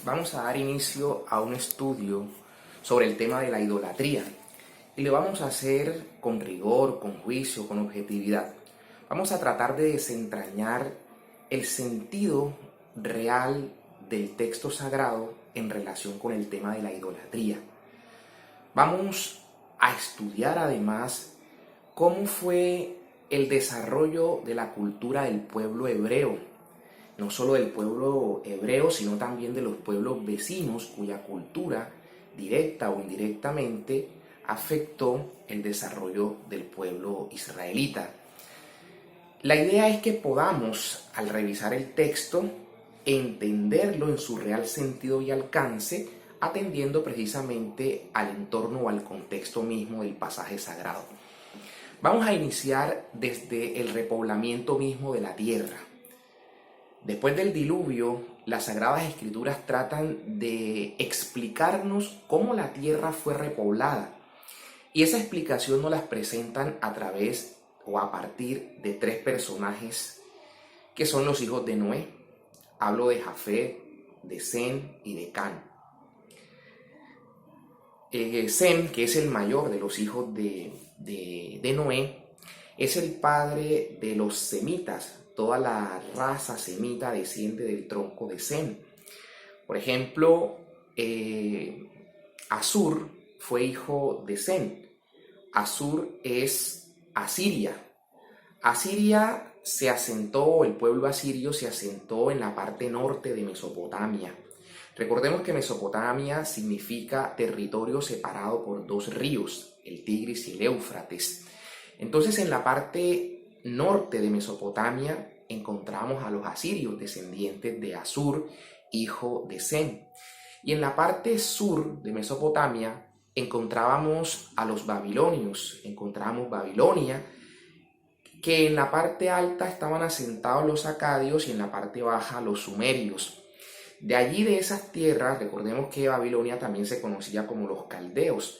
vamos a dar inicio a un estudio sobre el tema de la idolatría y lo vamos a hacer con rigor, con juicio, con objetividad. Vamos a tratar de desentrañar el sentido real del texto sagrado en relación con el tema de la idolatría. Vamos a estudiar además cómo fue el desarrollo de la cultura del pueblo hebreo, no solo del pueblo hebreo, sino también de los pueblos vecinos cuya cultura, directa o indirectamente, afectó el desarrollo del pueblo israelita. La idea es que podamos, al revisar el texto, entenderlo en su real sentido y alcance, atendiendo precisamente al entorno o al contexto mismo del pasaje sagrado. Vamos a iniciar desde el repoblamiento mismo de la tierra. Después del diluvio, las Sagradas Escrituras tratan de explicarnos cómo la tierra fue repoblada. Y esa explicación nos las presentan a través o a partir de tres personajes que son los hijos de Noé. Hablo de Jafet, de Sem y de Can. Sem, que es el mayor de los hijos de Noé, es el padre de los semitas. Toda la raza semita desciende del tronco de Sem. Por ejemplo, Asur fue hijo de Sem. Asur es Asiria. Asiria se asentó, el pueblo asirio se asentó en la parte norte de Mesopotamia. Recordemos que Mesopotamia significa territorio separado por dos ríos, el Tigris y el Éufrates. Entonces, en la parte norte de Mesopotamia encontramos a los asirios, descendientes de Asur, hijo de Sem. Y en la parte sur de Mesopotamia encontrábamos a los babilonios, encontramos Babilonia, que en la parte alta estaban asentados los acadios y en la parte baja los sumerios. De allí, de esas tierras, recordemos que Babilonia también se conocía como los caldeos.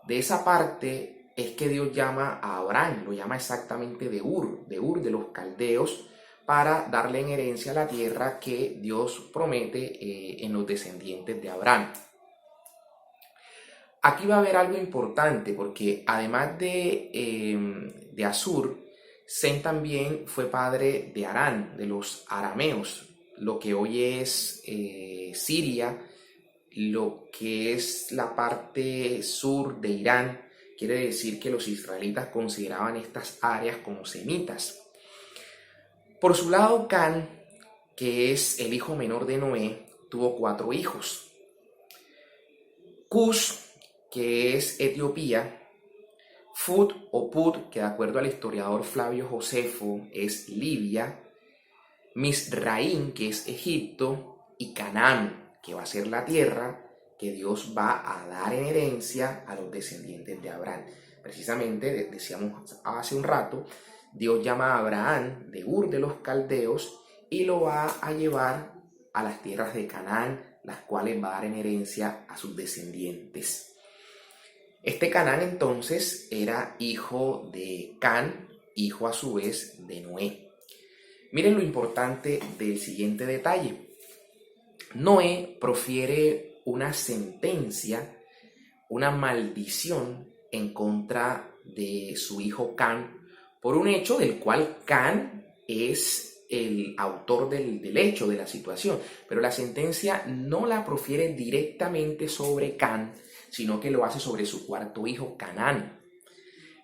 De esa parte es que Dios llama a Abraham, lo llama exactamente de Ur de los caldeos, para darle en herencia la tierra que Dios promete en los descendientes de Abraham. Aquí va a haber algo importante porque además de Asur, Sem también fue padre de Harán, de los arameos, lo que hoy es Siria, lo que es la parte sur de Irán. Quiere decir que los israelitas consideraban estas áreas como semitas. Por su lado, Can, que es el hijo menor de Noé, tuvo 4 hijos. Cush, que es Etiopía, Fut o Put, que de acuerdo al historiador Flavio Josefo es Libia, Misraim, que es Egipto, y Canaán, que va a ser la tierra que Dios va a dar en herencia a los descendientes de Abraham. Precisamente, decíamos hace un rato, Dios llama a Abraham de Ur de los Caldeos y lo va a llevar a las tierras de Canaán, las cuales va a dar en herencia a sus descendientes. Este Canaán entonces era hijo de Can, hijo a su vez de Noé. Miren lo importante del siguiente detalle. Noé profiere una sentencia, una maldición en contra de su hijo Can por un hecho del cual Can es el autor del hecho, de la situación. Pero la sentencia no la profiere directamente sobre Can, sino que lo hace sobre su 4º hijo, Canaán.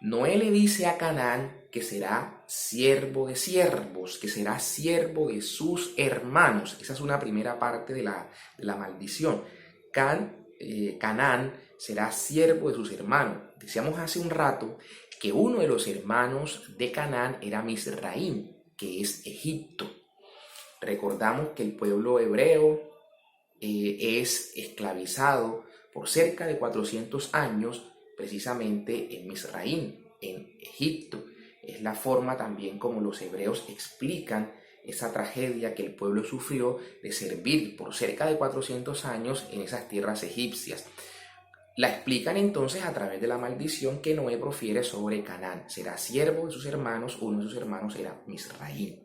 Noé le dice a Canaán que será siervo de siervos, que será siervo de sus hermanos. Esa es una primera parte de la maldición. Canaán será siervo de sus hermanos. Decíamos hace un rato que uno de los hermanos de Canaán era Misraim, que es Egipto. Recordamos que el pueblo hebreo es esclavizado por cerca de 400 años precisamente en Misraim, en Egipto. Es la forma también como los hebreos explican esa tragedia que el pueblo sufrió de servir por cerca de 400 años en esas tierras egipcias. La explican entonces a través de la maldición que Noé profiere sobre Canaán. Será siervo de sus hermanos, uno de sus hermanos era Misraim.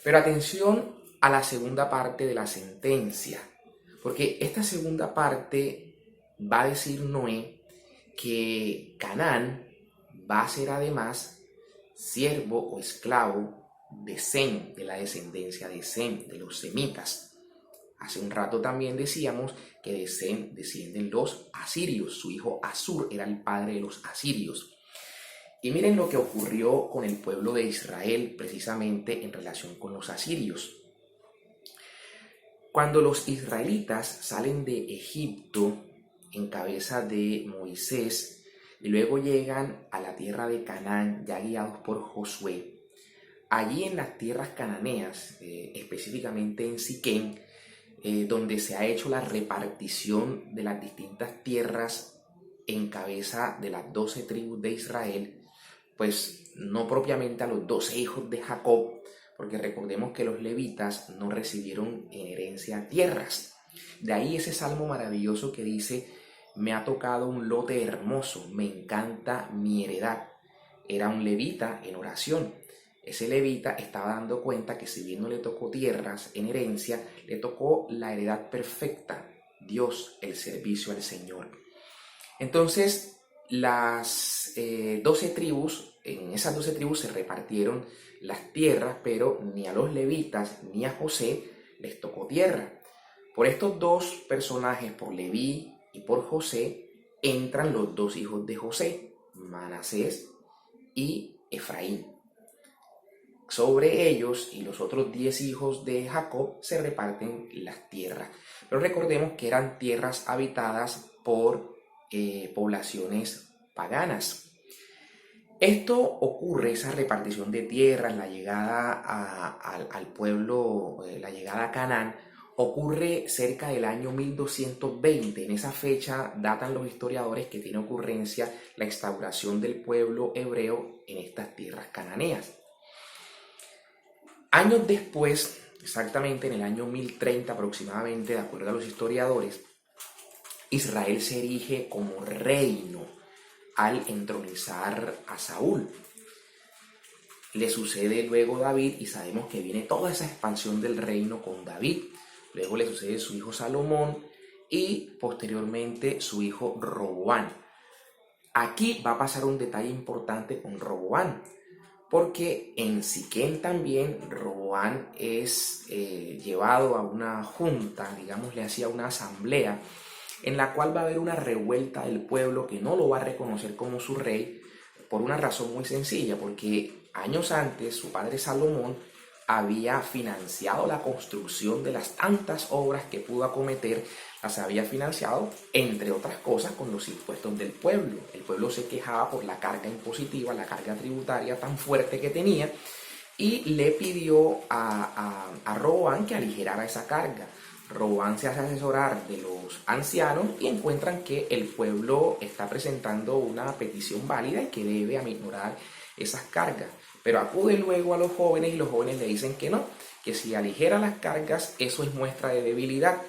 Pero atención a la segunda parte de la sentencia, Porque esta segunda parte va a decir Noé que Canaán va a ser además siervo o esclavo de Sem, de la descendencia de Sem, de los semitas. Hace un rato también decíamos que de Sem descienden los asirios. Su hijo Asur era el padre de los asirios. Y miren lo que ocurrió con el pueblo de Israel precisamente en relación con los asirios. Cuando los israelitas salen de Egipto en cabeza de Moisés y luego llegan a la tierra de Canaán ya guiados por Josué, allí en las tierras cananeas, específicamente en Siquem, donde se ha hecho la repartición de las distintas tierras en cabeza de las 12 tribus de Israel, pues no propiamente a los 12 hijos de Jacob, porque recordemos que los levitas no recibieron en herencia tierras. De ahí ese salmo maravilloso que dice: me ha tocado un lote hermoso, me encanta mi heredad. Era un levita en oración. Ese levita estaba dando cuenta que si bien no le tocó tierras en herencia, le tocó la heredad perfecta, Dios, el servicio al Señor. Entonces, las 12 tribus, en esas 12 tribus se repartieron las tierras, pero ni a los levitas ni a José les tocó tierra. Por estos dos personajes, por Leví y por José, entran los dos hijos de José, Manasés y Efraín. Sobre ellos y los otros 10 hijos de Jacob se reparten las tierras. Pero recordemos que eran tierras habitadas por poblaciones paganas. Esto ocurre, esa repartición de tierras, la llegada al pueblo, la llegada a Canaán, ocurre cerca del año 1220. En esa fecha datan los historiadores que tiene ocurrencia la instauración del pueblo hebreo en estas tierras cananeas. Años después, exactamente en el año 1030 aproximadamente, de acuerdo a los historiadores, Israel se erige como reino al entronizar a Saúl. Le sucede luego David y sabemos que viene toda esa expansión del reino con David. Luego le sucede su hijo Salomón y posteriormente su hijo Roboam. Aquí va a pasar un detalle importante con Roboam, porque en Siquem también Roboam es llevado a una junta, digámosle así, a una asamblea, en la cual va a haber una revuelta del pueblo que no lo va a reconocer como su rey por una razón muy sencilla, porque años antes su padre Salomón había financiado la construcción de las tantas obras que pudo acometer, las había financiado, entre otras cosas, con los impuestos del pueblo. El pueblo se quejaba por la carga impositiva, la carga tributaria tan fuerte que tenía, y le pidió a Roboam que aligerara esa carga. Roboam se hace asesorar de los ancianos y encuentran que el pueblo está presentando una petición válida y que debe aminorar esas cargas. Pero acude luego a los jóvenes y los jóvenes le dicen que no, que si aligera las cargas eso es muestra de debilidad.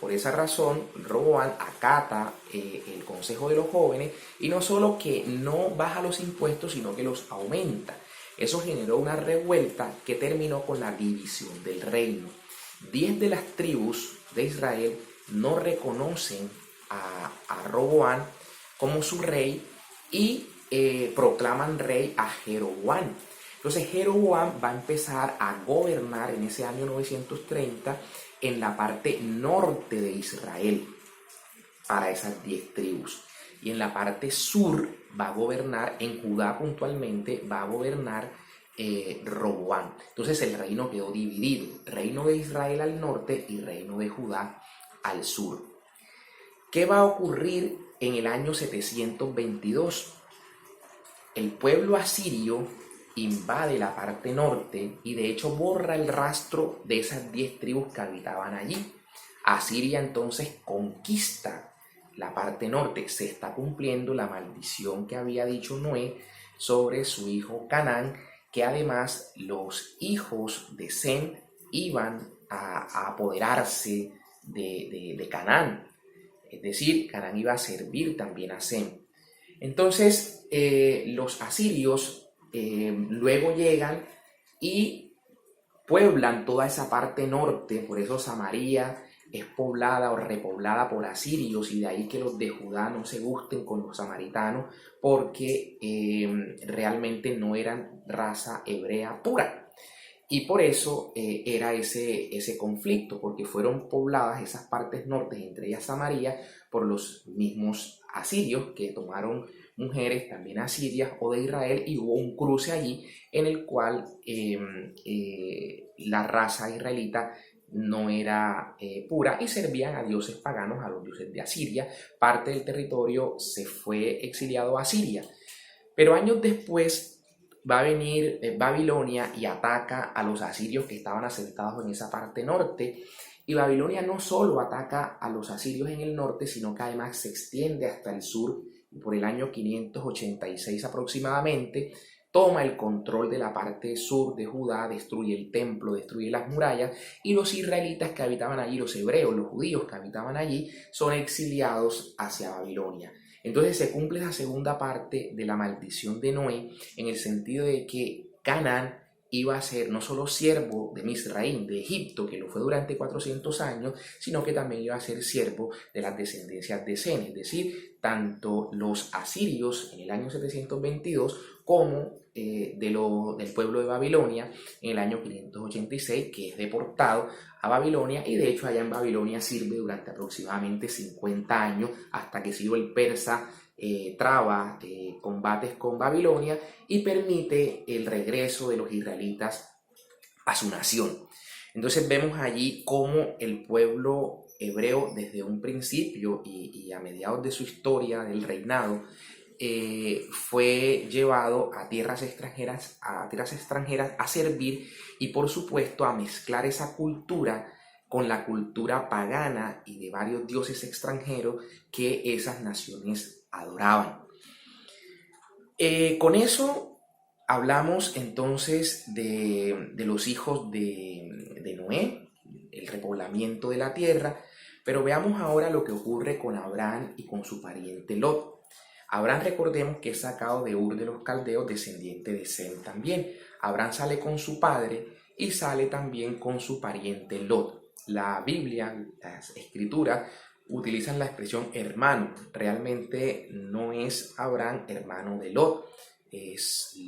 Por esa razón, Roboam acata el consejo de los jóvenes y no solo que no baja los impuestos, sino que los aumenta. Eso generó una revuelta que terminó con la división del reino. 10 de las tribus de Israel no reconocen a Roboam como su rey y proclaman rey a Jeroboam. Entonces Jeroboam va a empezar a gobernar en ese año 930 en la parte norte de Israel para esas 10 tribus. Y en la parte sur va a gobernar, en Judá puntualmente, va a gobernar Roboam. Entonces el reino quedó dividido, reino de Israel al norte y reino de Judá al sur. ¿Qué va a ocurrir en el año 722? El pueblo asirio invade la parte norte y de hecho borra el rastro de esas 10 tribus que habitaban allí. Asiria entonces conquista la parte norte. Se está cumpliendo la maldición que había dicho Noé sobre su hijo Canaán, que además los hijos de Sem iban a apoderarse de Canaán. Es decir, Canaán iba a servir también a Sem. Entonces, los asirios luego llegan y pueblan toda esa parte norte, por eso Samaria es poblada o repoblada por asirios, y de ahí que los de Judá no se gusten con los samaritanos porque realmente no eran raza hebrea pura. Y por eso era ese conflicto, porque fueron pobladas esas partes nortes, entre ellas Samaria, por los mismos asirios que tomaron mujeres también asirias o de Israel, y hubo un cruce allí en el cual la raza israelita no era pura y servían a dioses paganos, a los dioses de Asiria. Parte del territorio se fue exiliado a Siria, pero años después va a venir Babilonia y ataca a los asirios que estaban asentados en esa parte norte. Y Babilonia no solo ataca a los asirios en el norte, sino que además se extiende hasta el sur. Por el año 586 aproximadamente, toma el control de la parte sur de Judá, destruye el templo, destruye las murallas, y los israelitas que habitaban allí, los hebreos, los judíos que habitaban allí, son exiliados hacia Babilonia. Entonces se cumple la segunda parte de la maldición de Noé, en el sentido de que Canaán iba a ser no solo siervo de Misraín, de Egipto, que lo fue durante 400 años, sino que también iba a ser siervo de las descendencias de Sem, es decir, tanto los asirios en el año 722 como del pueblo de Babilonia en el año 586, que es deportado a Babilonia, y de hecho allá en Babilonia sirve durante aproximadamente 50 años hasta que Ciro el persa traba combates con Babilonia y permite el regreso de los israelitas a su nación. Entonces vemos allí cómo el pueblo hebreo desde un principio y a mediados de su historia del reinado fue llevado a tierras extranjeras a servir, y por supuesto a mezclar esa cultura con la cultura pagana y de varios dioses extranjeros que esas naciones adoraban. Con eso hablamos entonces de los hijos de Noé, el repoblamiento de la tierra, pero veamos ahora lo que ocurre con Abraham y con su pariente Lot. Abraham, recordemos que es sacado de Ur de los Caldeos, descendiente de Sem también. Abraham sale con su padre y sale también con su pariente Lot. La Biblia, las escrituras, utilizan la expresión hermano. Realmente no es Abraham hermano de Lot.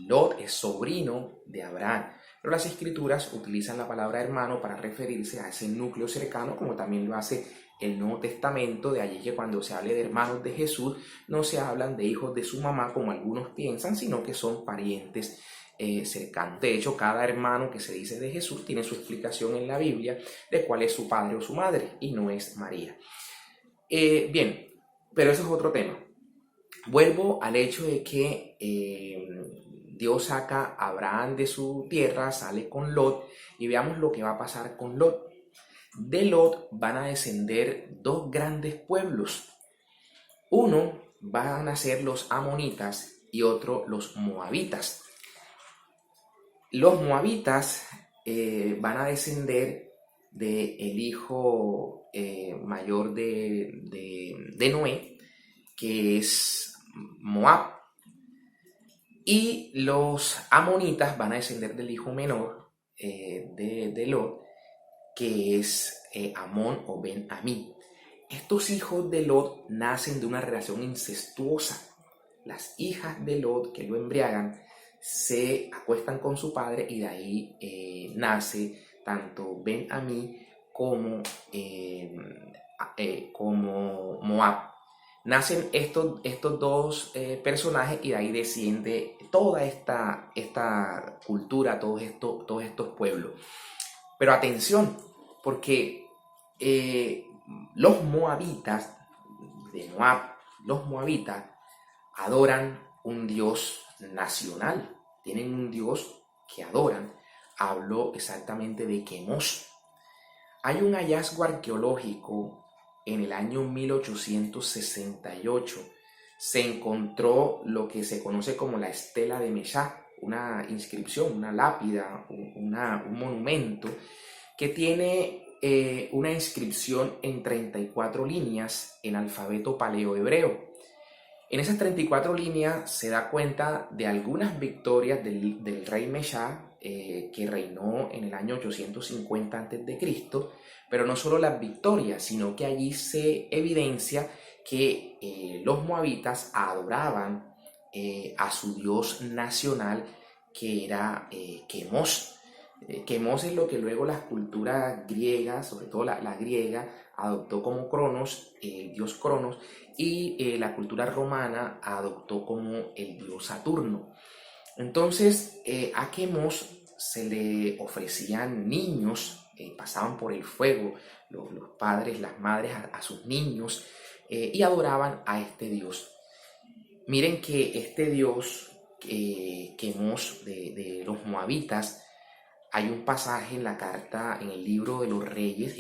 Lot es sobrino de Abraham. Pero las escrituras utilizan la palabra hermano para referirse a ese núcleo cercano, como también lo hace el Nuevo Testamento. De allí que cuando se hable de hermanos de Jesús, no se hablan de hijos de su mamá como algunos piensan, sino que son parientes cercanos. De hecho, cada hermano que se dice de Jesús tiene su explicación en la Biblia de cuál es su padre o su madre, y no es María. Bien, pero eso es otro tema. Vuelvo al hecho de que Dios saca a Abraham de su tierra, sale con Lot, y veamos lo que va a pasar con Lot. De Lot van a descender dos grandes pueblos. Uno van a ser los amonitas y otro los moabitas. Los moabitas van a descender del hijo mayor de Noé, que es Moab. Y los amonitas van a descender del hijo menor de Lot, que es Amón o Ben-Amí. Estos hijos de Lot nacen de una relación incestuosa. Las hijas de Lot que lo embriagan se acuestan con su padre, y de ahí nace tanto Ben-Amí como Moab. Nacen estos dos personajes, y de ahí desciende toda esta cultura, todos estos pueblos. Pero atención, porque los moabitas de Moab, los moabitas adoran un dios nacional, tienen un dios que adoran. Hablo exactamente de Quemos. Hay un hallazgo arqueológico en el año 1868. Se encontró lo que se conoce como la estela de Meshach, una inscripción, una lápida, un monumento que tiene una inscripción en 34 líneas en alfabeto paleohebreo. En esas 34 líneas se da cuenta de algunas victorias del rey Meshach que reinó en el año 850 a.C., pero no solo las victorias, sino que allí se evidencia que los moabitas adoraban a su dios nacional, que era Quemos. Quemos es lo que luego las culturas griegas, sobre todo la griega, adoptó como Cronos, el dios Cronos, y la cultura romana adoptó como el dios Saturno. Entonces, a Quemos se le ofrecían niños, pasaban por el fuego los padres, las madres a sus niños, y adoraban a este dios. Miren que este dios, Quemos, de los moabitas, hay un pasaje en la carta, en el libro de los Reyes,